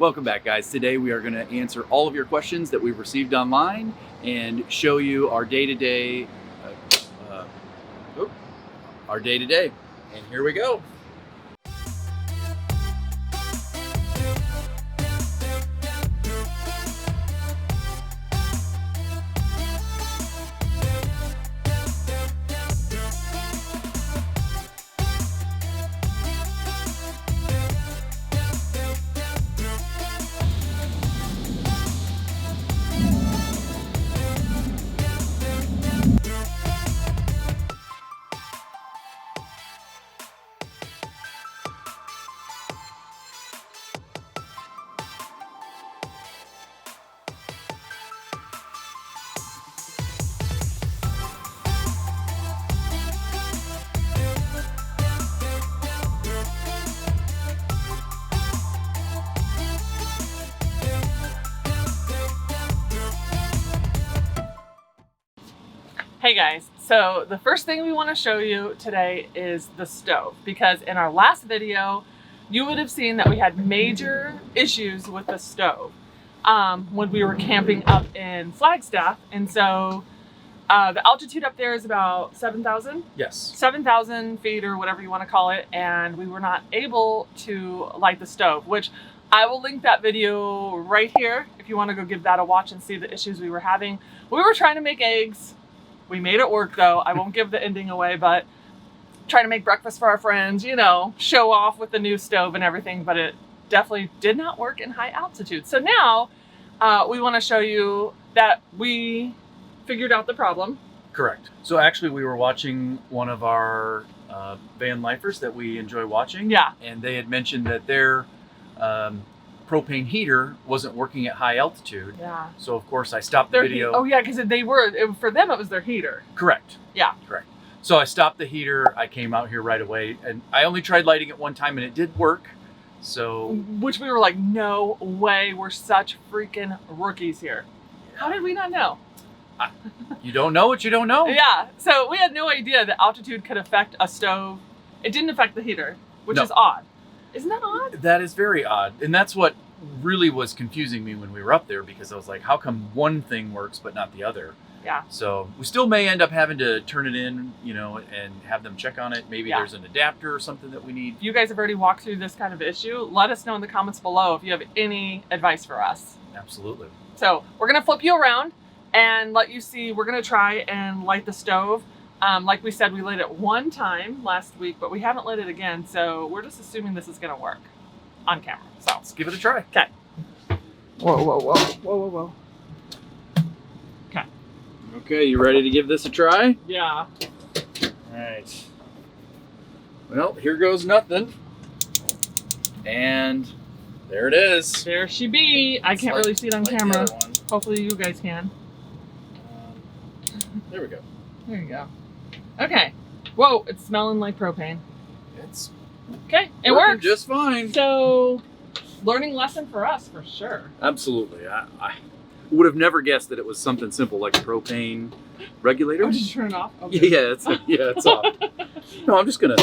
Welcome back, guys. Today we are going to answer all of your questions that we've received online and show you our day-to-day. And here we go. Hey guys, so the first thing we want to show you today is the stove, because in our last video you would have seen that we had major issues with the stove when we were camping up in Flagstaff. And so the altitude up there is about 7,000? Yes. 7,000 feet or whatever you want to call it, and we were not able to light the stove, which I will link that video right here if you want to go give that a watch and see the issues we were having. We were trying to make eggs. We made it work though. I won't give the ending away, but trying to make breakfast for our friends, you know, show off with the new stove and everything, but it definitely did not work in high altitude. So now we want to show you that we figured out the problem. Correct. So actually we were watching one of our van lifers that we enjoy watching. Yeah. And they had mentioned that their propane heater wasn't working at high altitude. Yeah. So of course I stopped the video. Oh yeah, because for them it was their heater. Correct. Yeah. Correct. So I stopped the heater. I came out here right away, and I only tried lighting it one time, and it did work. So. Which we were like, no way, we're such freaking rookies here. How did we not know? You don't know what you don't know. Yeah. So we had no idea that altitude could affect a stove. It didn't affect the heater, which No. is odd. Isn't that odd? That is very odd. And that's what really was confusing me when we were up there, because I was like, how come one thing works but not the other? Yeah. So we still may end up having to turn it in, you know, and have them check on it. Maybe Yeah. there's an adapter or something that we need. If you guys have already walked through this kind of issue, let us know in the comments below if you have any advice for us. Absolutely. So we're going to flip you around and let you see. We're going to try and light the stove. Like we said, we lit it one time last week, but we haven't lit it again. So we're just assuming this is going to work on camera. So Let's give it a try. okay. Whoa, whoa, whoa, whoa, whoa, whoa. Okay. Okay, you ready to give this a try? Yeah. All right. Well, here goes nothing. And there it is. There she be. I can't really see it on Like the camera. other one. Hopefully you guys can. There we go. There you go. Okay. Whoa, it's smelling like propane. It's Okay, it working works. just fine. So, learning lesson for us for sure. Absolutely. I would have never guessed that it was something simple like a propane regulator. Oh, did you turn it off? Okay. Yeah, it's off. No, I'm just gonna,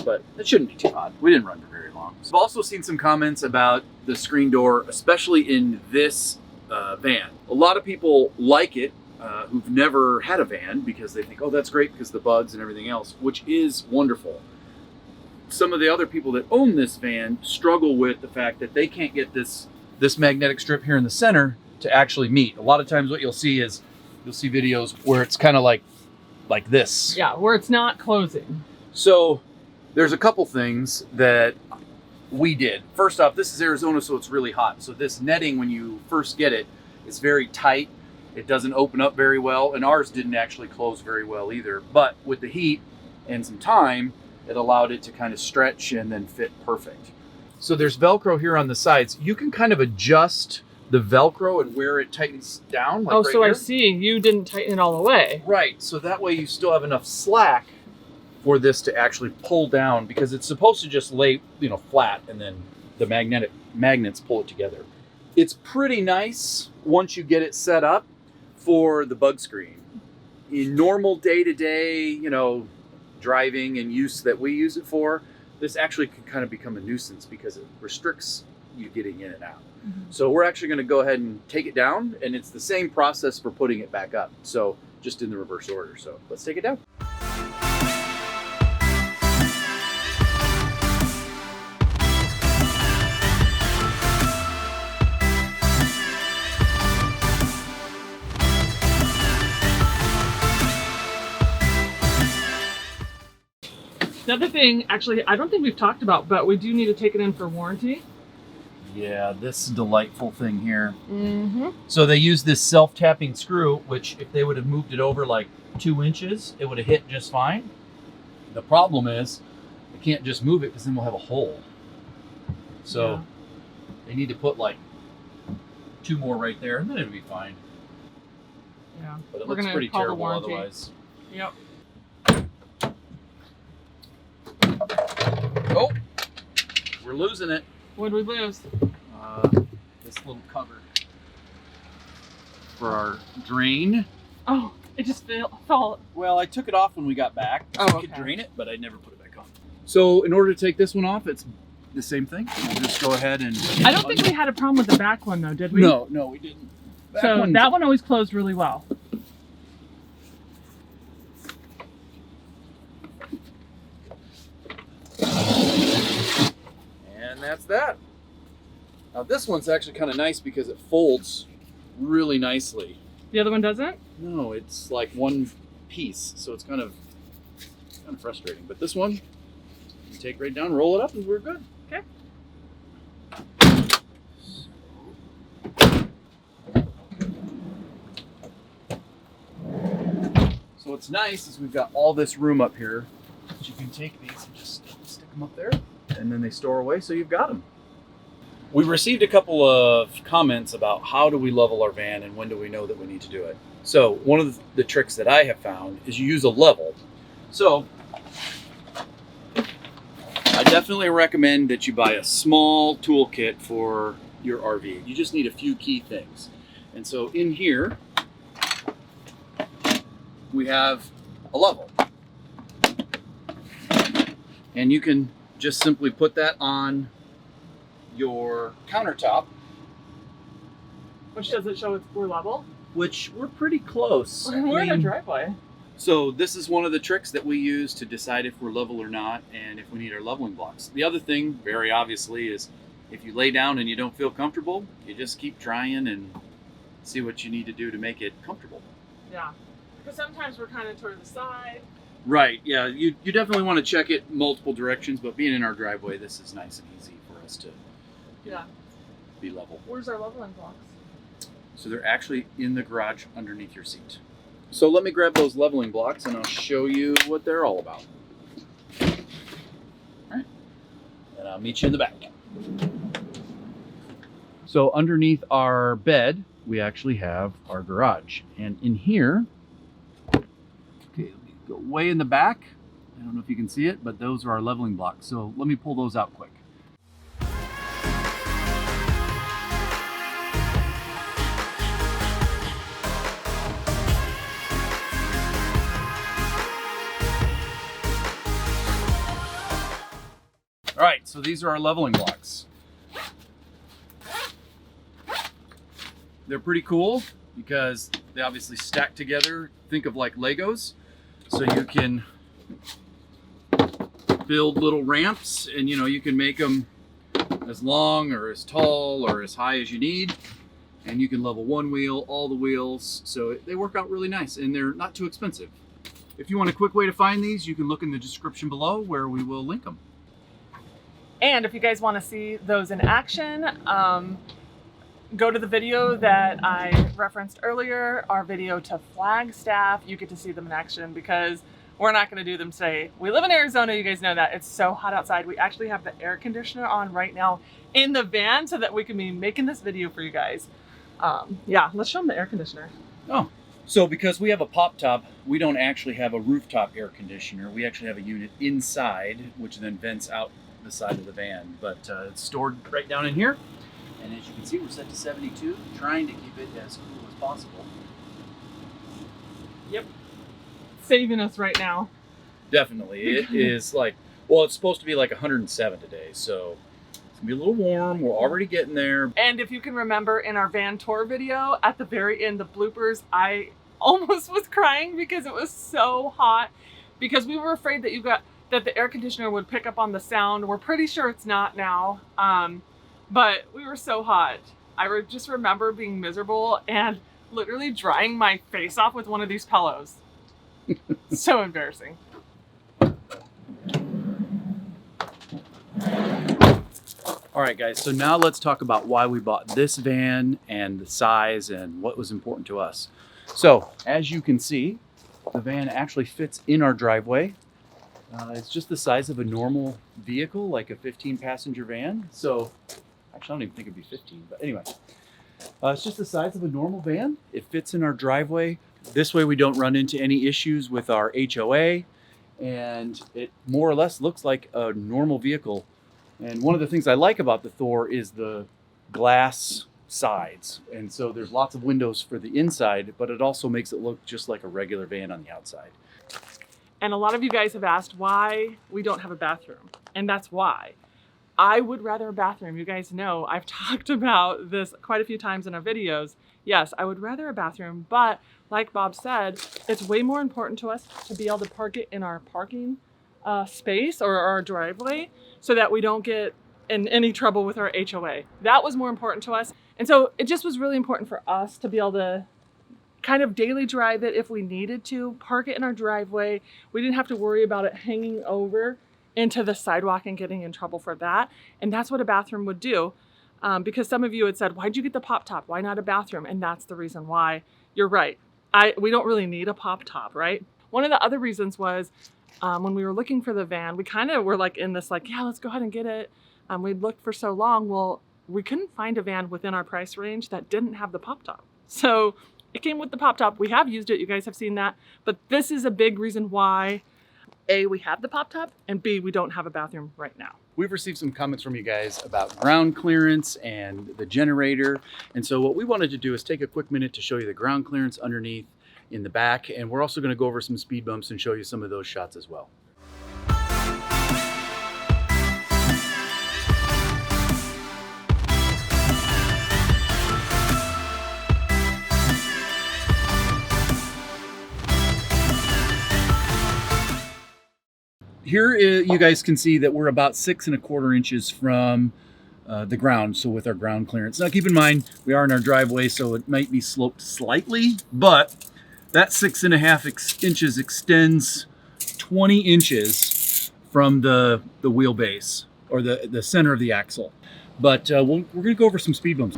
but it shouldn't be too hot. We didn't run for very long. I've also seen some comments about the screen door, especially in this van. A lot of people like it who've never had a van, because they think, oh, that's great because the bugs and everything else, which is wonderful. Some of the other people that own this van struggle with the fact that they can't get this magnetic strip here in the center to actually meet. A lot of times what you'll see is, you'll see videos where it's kind of like this. Yeah, where it's not closing. So there's a couple things that we did. First off, this is Arizona, so it's really hot. So this netting, when you first get it, is very tight. It doesn't open up very well, and ours didn't actually close very well either. But with the heat and some time, it allowed it to kind of stretch and then fit perfect. So there's Velcro here on the sides. You can kind of adjust the Velcro and where it tightens down. Like Oh, right so here. I see. You didn't tighten it all the way. Right, so that way you still have enough slack for this to actually pull down, because it's supposed to just lay, you know, flat, and then the magnets pull it together. It's pretty nice once you get it set up for the bug screen. In normal day-to-day, you know, driving and use that we use it for, this actually can kind of become a nuisance because it restricts you getting in and out. So we're actually going to go ahead and take it down, and it's the same process for putting it back up. So just in the reverse order. So let's take it down. The other thing, actually, I don't think we've talked about, but we do need to take it in for warranty. Yeah, this delightful thing here. So they use this self-tapping screw, which if they would have moved it over like 2 inches, it would have hit just fine. The problem is they can't just move it because then we'll have a hole. So they need to put like 2 more right there, and then it'll be fine. Yeah, but it looks pretty terrible otherwise. Yep. Oh, we're losing it. What did we lose? This little cover for our drain. Oh, it just fell. Well, I took it off when we got back, so Oh, we could okay. drain it, but I never put it back on. So in order to take this one off, it's the same thing. We'll just go ahead and... I don't think we had a problem with the back one though, did we? No, we didn't. So that one always closed really well. And that's that. Now this one's actually kind of nice because it folds really nicely. The other one doesn't? No, it's like one piece, so it's kind of frustrating. But this one, you take right down, roll it up, and we're good. Okay. So what's nice is we've got all this room up here that you can take these and just stick them up there, and then they store away, so you've got them. We received a couple of comments about how do we level our van and when do we know that we need to do it. So one of the tricks that I have found is you use a level. So I definitely recommend that you buy a small toolkit for your RV. You just need a few key things. And so in here, we have a level. And you can just simply put that on your countertop. Which does it show we're level? Which we're pretty close. We're in a driveway. So this is one of the tricks that we use to decide if we're level or not and if we need our leveling blocks. The other thing, very obviously, is if you lay down and you don't feel comfortable, you just keep trying and see what you need to do to make it comfortable. Yeah. Because sometimes we're kind of toward the side. Right, yeah, you definitely want to check it multiple directions, but being in our driveway, this is nice and easy for us to be level. Where's our leveling blocks? So they're actually in the garage underneath your seat. So let me grab those leveling blocks and I'll show you what they're all about. All right, and I'll meet you in the back. So underneath our bed, we actually have our garage. And in here, okay, let me go way in the back. I don't know if you can see it, but those are our leveling blocks. So let me pull those out quick. All right, so these are our leveling blocks. They're pretty cool because they obviously stack together. Think of like Legos. So you can build little ramps and you can make them as long or as tall or as high as you need. And you can level one wheel, all the wheels. So they work out really nice and they're not too expensive. If you want a quick way to find these, you can look in the description below where we will link them. And if you guys want to see those in action, go to the video that I referenced earlier, our video to Flagstaff. You get to see them in action because we're not going to do them today. We live in Arizona, you guys know that. It's so hot outside. We actually have the air conditioner on right now in the van so that we can be making this video for you guys. Yeah, let's show them the air conditioner. Oh, so because we have a pop top, we don't actually have a rooftop air conditioner. We actually have a unit inside, which then vents out the side of the van, but it's stored right down in here. And as you can see, we're set to 72, trying to keep it as cool as possible. Yep. Saving us right now. Definitely. It is like, well, it's supposed to be like 107 today, so It's gonna be a little warm. We're already getting there. And if you can remember in our van tour video, at the very end, the bloopers, I almost was crying because it was so hot, because we were afraid that the air conditioner would pick up on the sound. We're pretty sure it's not now, but we were so hot. I just remember being miserable and literally drying my face off with one of these pillows. So embarrassing. All right, guys, so now let's talk about why we bought this van and the size and what was important to us. So, as you can see, the van actually fits in our driveway. It's just the size of a normal vehicle, like a 15-passenger van. So, actually, I don't even think it'd be 15, but anyway. It's just the size of a normal van. It fits in our driveway. This way we don't run into any issues with our HOA, and it more or less looks like a normal vehicle. And one of the things I like about the Thor is the glass sides. And so there's lots of windows for the inside, but it also makes it look just like a regular van on the outside. And a lot of you guys have asked why we don't have a bathroom. And that's why. I would rather a bathroom. You guys know I've talked about this quite a few times in our videos. Yes, I would rather a bathroom, but like Bob said, it's way more important to us to be able to park it in our parking space or our driveway so that we don't get in any trouble with our HOA. That was more important to us. And so it just was really important for us to be able to kind of daily drive it if we needed to, park it in our driveway. We didn't have to worry about it hanging over into the sidewalk and getting in trouble for that. And that's what a bathroom would do. Because some of you had said, why'd you get the pop top? Why not a bathroom? And that's the reason why. You're right. We don't really need a pop top, right? One of the other reasons was when we were looking for the van, we kind of were like in this like, yeah, let's go ahead and get it. We'd looked for so long. Well, we couldn't find a van within our price range that didn't have the pop top. So it came with the pop top. We have used it. You guys have seen that. But this is a big reason why A, we have the pop top, and B, we don't have a bathroom right now. We've received some comments from you guys about ground clearance and the generator. And so what we wanted to do is take a quick minute to show you the ground clearance underneath in the back. And we're also going to go over some speed bumps and show you some of those shots as well. Here you guys can see that we're about 6 1/4 inches from the ground, so with our ground clearance. Now keep in mind, we are in our driveway, so it might be sloped slightly, but that 6 1/2 inches extends 20 inches from the wheelbase, or the center of the axle. But we're gonna go over some speed bumps.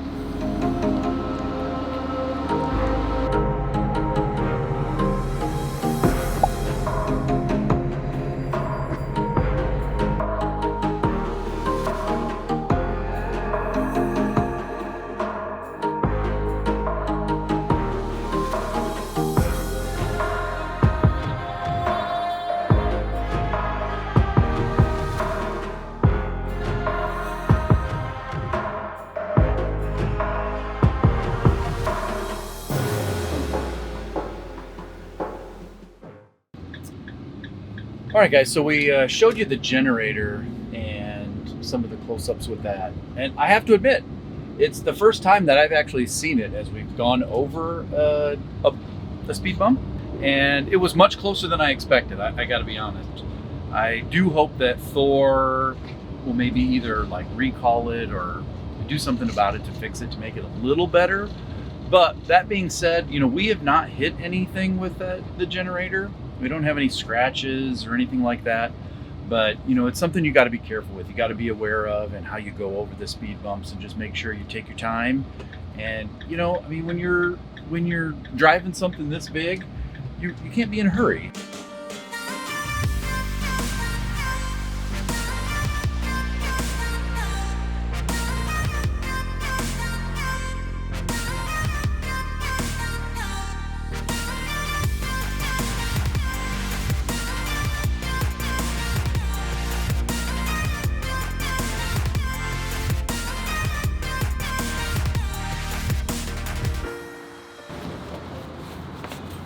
All right, guys, so we showed you the generator and some of the close-ups with that. And I have to admit, it's the first time that I've actually seen it as we've gone over a speed bump. And it was much closer than I expected, I gotta be honest. I do hope that Thor will maybe either like recall it or do something about it to fix it to make it a little better. But that being said, you know, we have not hit anything with the generator. We don't have any scratches or anything like that, but you know, it's something you got to be careful with. You got to be aware of and how you go over the speed bumps, and just make sure you take your time. And you know, I mean, when you're driving something this big, you can't be in a hurry.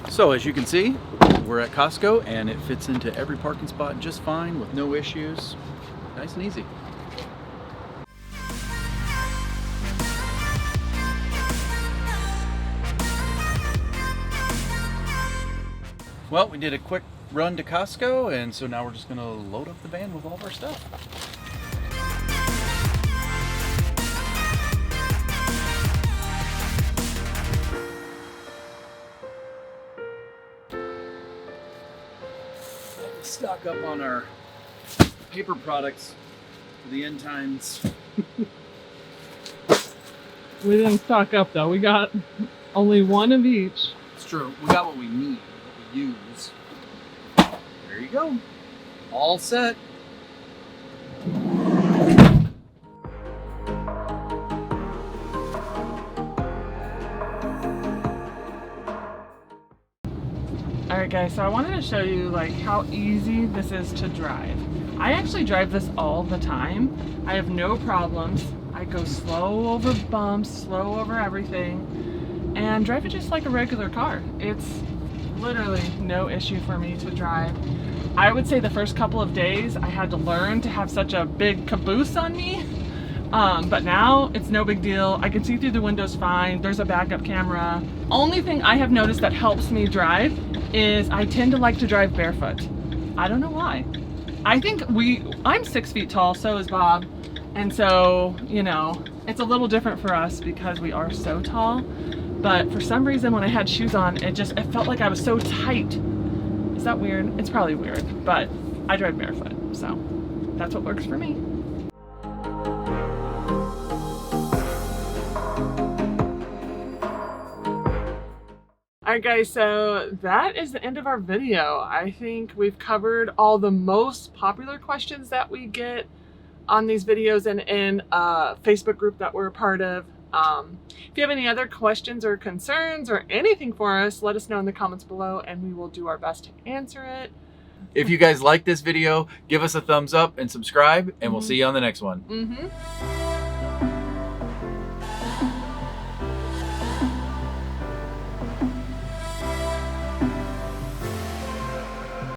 So as you can see, we're at Costco and it fits into every parking spot just fine with no issues. Nice and easy. Well, we did a quick run to Costco, and so now we're just gonna load up the van with all of our stuff. Stock up on our paper products for the end times. We didn't stock up though. We got only one of each. It's true. We got what we need, what we use. There you go. All set. Alright guys, so I wanted to show you like how easy this is to drive. I actually drive this all the time. I have no problems. I go slow over bumps, slow over everything, and drive it just like a regular car. It's literally no issue for me to drive. I would say the first couple of days I had to learn to have such a big caboose on me, but now it's no big deal. I can see through the windows fine. There's a backup camera. Only thing I have noticed that helps me drive is I tend to like to drive barefoot. I don't know why. I think I'm 6 feet tall, so is Bob. And so, you know, it's a little different for us because we are so tall. But for some reason when I had shoes on, it felt like I was so tight. Is that weird? It's probably weird, but I drive barefoot, so that's what works for me. Alright guys, so that is the end of our video. I think we've covered all the most popular questions that we get on these videos and in a Facebook group that we're a part of. If you have any other questions or concerns or anything for us, let us know in the comments below and we will do our best to answer it. If you guys like this video, give us a thumbs up and subscribe, and we'll see you on the next one.